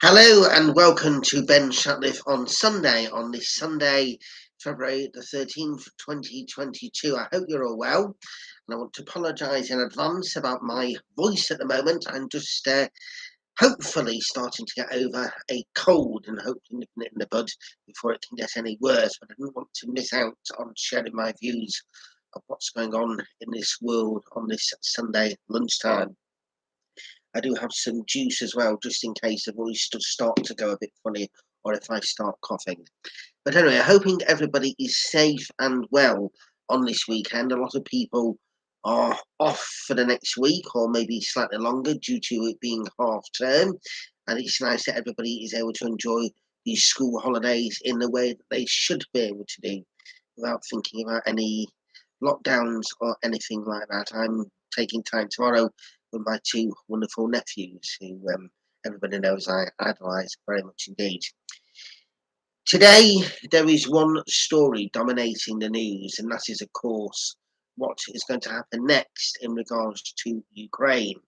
Hello and welcome to Ben Shatliff on Sunday, on this Sunday, February the 13th, 2022. I hope you're all well, and I want to apologise in advance about my voice at the moment. I'm just hopefully starting to get over a cold and hopefully nipping it in the bud before it can get any worse, but I didn't want to miss out on sharing my views of what's going on in this world on this Sunday lunchtime. I do have some juice as well, just in case the voice does start to go a bit funny or if I start coughing. But anyway, hoping everybody is safe and well on this weekend. A lot of people are off for the next week or maybe slightly longer due to it being half term. And it's nice that everybody is able to enjoy these school holidays in the way that they should be able to do without thinking about any lockdowns or anything like that. I'm taking time tomorrow with my two wonderful nephews who everybody knows I idolise very much indeed. Today, there is one story dominating the news, and that is, of course, what is going to happen next in regards to Ukraine.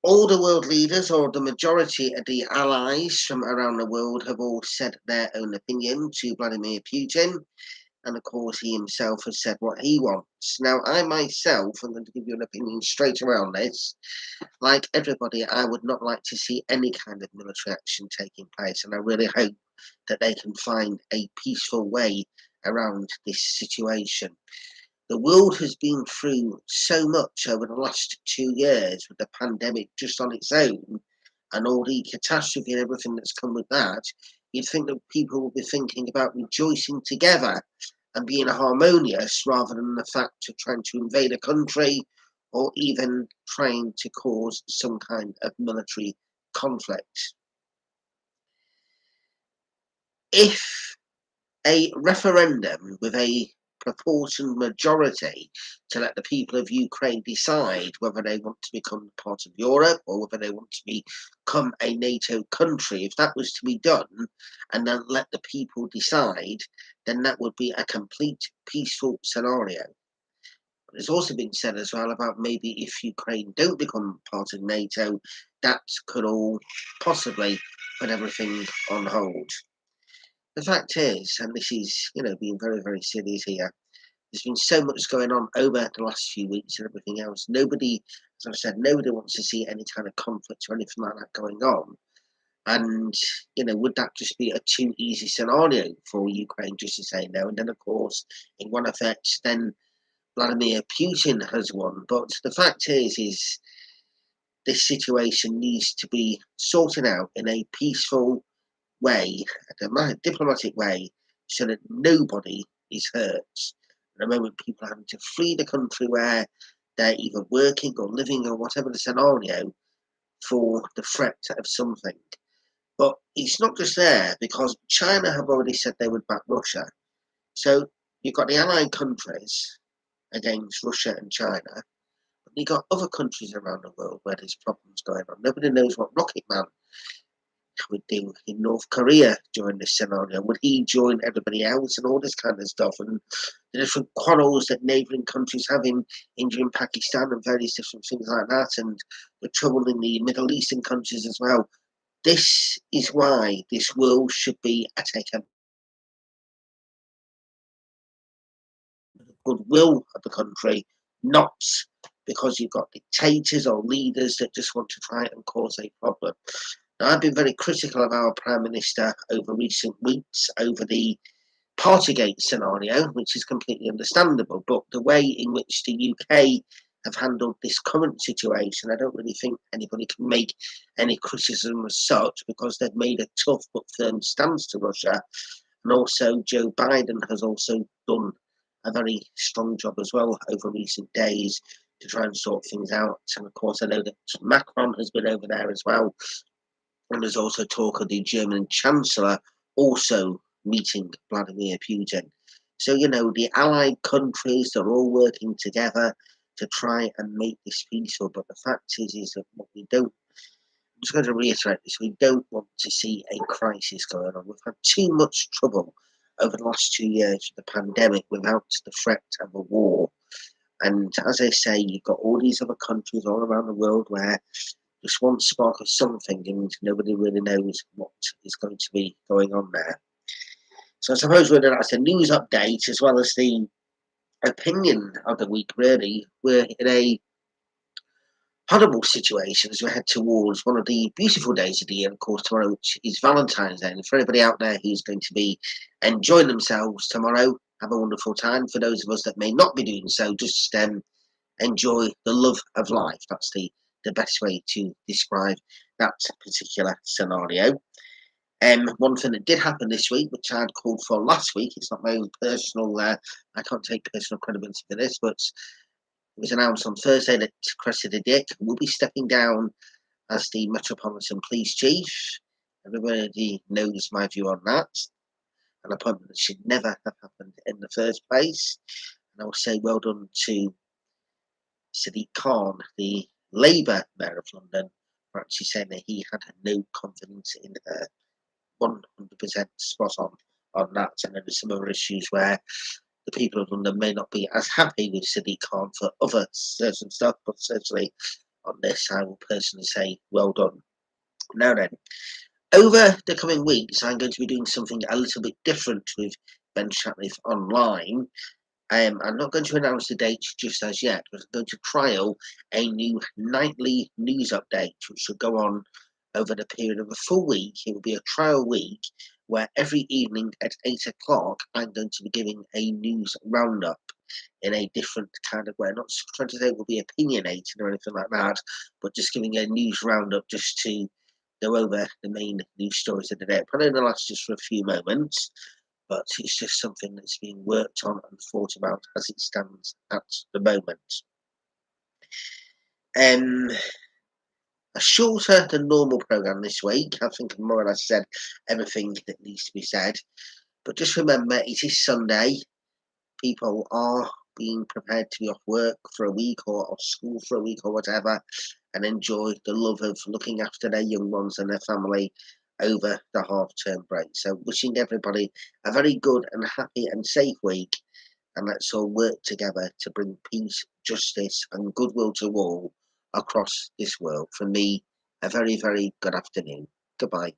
All the world leaders, or the majority of the allies from around the world, have all said their own opinion to Vladimir Putin. And of course, he himself has said what he wants. Now, I myself am going to give you an opinion straight away on this. Like everybody, I would not like to see any kind of military action taking place, and I really hope that they can find a peaceful way around this situation. The world has been through so much over the last 2 years with the pandemic just on its own and all the catastrophe and everything that's come with that. You'd think that people will be thinking about rejoicing together and being harmonious rather than the fact of trying to invade a country or even trying to cause some kind of military conflict. If a referendum with a proportioned majority to let the people of Ukraine decide whether they want to become part of Europe or whether they want to become a NATO country, if that was to be done and then let the people decide, then that would be a complete peaceful scenario. But it's also been said as well about maybe if Ukraine don't become part of NATO, that could all possibly put everything on hold. The fact is, and this is, being very, very serious here, there's been so much going on over the last few weeks and everything else. Nobody, as I've said, nobody wants to see any kind of conflict or anything like that going on. And, would that just be a too easy scenario for Ukraine just to say no? And then, of course, in one effect, then Vladimir Putin has won. But the fact is this situation needs to be sorted out in a peaceful way, a diplomatic way, so that nobody is hurt. At the moment, people are having to flee the country where they're either working or living or whatever the scenario for the threat of something. But it's not just there, because China have already said they would back Russia. So you've got the allied countries against Russia and China. But you've got other countries around the world where there's problems going on. Nobody knows what Rocket Man would do in North Korea during this scenario. Would he join everybody else and all this kind of stuff? And the different quarrels that neighbouring countries have in India and Pakistan and various different things like that, and the trouble in the Middle Eastern countries as well. This is why this world should be a goodwill of the country, not because you've got dictators or leaders that just want to try and cause a problem. Now, I've been very critical of our Prime Minister over recent weeks over the Partygate scenario, which is completely understandable, but the way in which the UK have handled this current situation, I don't really think anybody can make any criticism as such, because they've made a tough but firm stance to Russia. And also Joe Biden has also done a very strong job as well over recent days to try and sort things out. And of course, I know that Macron has been over there as well. And there's also talk of the German Chancellor also meeting Vladimir Putin. So, the allied countries, they're all working together to try and make this peaceful. But the fact is that what we don't, I'm just going to reiterate this, we don't want to see a crisis going on. We've had too much trouble over the last 2 years with the pandemic without the threat of a war. And as I say, you've got all these other countries all around the world where just one spark of something, and nobody really knows what is going to be going on there. So I suppose whether that's a news update as well as the opinion of the week, really, we're in a horrible situation as we head towards one of the beautiful days of the year, of course, tomorrow, which is Valentine's Day. And for everybody out there who's going to be enjoying themselves tomorrow, have a wonderful time. For those of us that may not be doing so, just enjoy the love of life. That's the best way to describe that particular scenario. One thing that did happen this week, which I had called for last week, it's not my own personal, I can't take personal credibility for this, but it was announced on Thursday that Cressida Dick will be stepping down as the Metropolitan Police Chief. Everybody knows my view on that. An appointment that should never have happened in the first place. And I will say well done to Sadiq Khan, the Labour Mayor of London, for actually saying that he had no confidence in her. 100% spot on that. And there are some other issues where the people of London may not be as happy with Sadiq Khan for other certain stuff, but certainly on this, I will personally say well done. Now then, over the coming weeks, I'm going to be doing something a little bit different with Ben Shatliff online. I'm not going to announce the date just as yet, but I'm going to trial a new nightly news update, which will go on over the period of a full week. It will be a trial week where every evening at 8 o'clock, I'm going to be giving a news roundup in a different kind of way. I'm not trying to say it will be opinionated or anything like that, but just giving a news roundup just to go over the main news stories of the day. Probably going to last just for a few moments, but it's just something that's being worked on and thought about as it stands at the moment. A shorter than normal programme this week. I think I've more or less said everything that needs to be said. But just remember, it is Sunday. People are being prepared to be off work for a week or off school for a week or whatever, and enjoy the love of looking after their young ones and their family over the half-term break. So wishing everybody a very good and happy and safe week, and let's all work together to bring peace, justice and goodwill to all across this world. For me, a very, very good afternoon. Goodbye.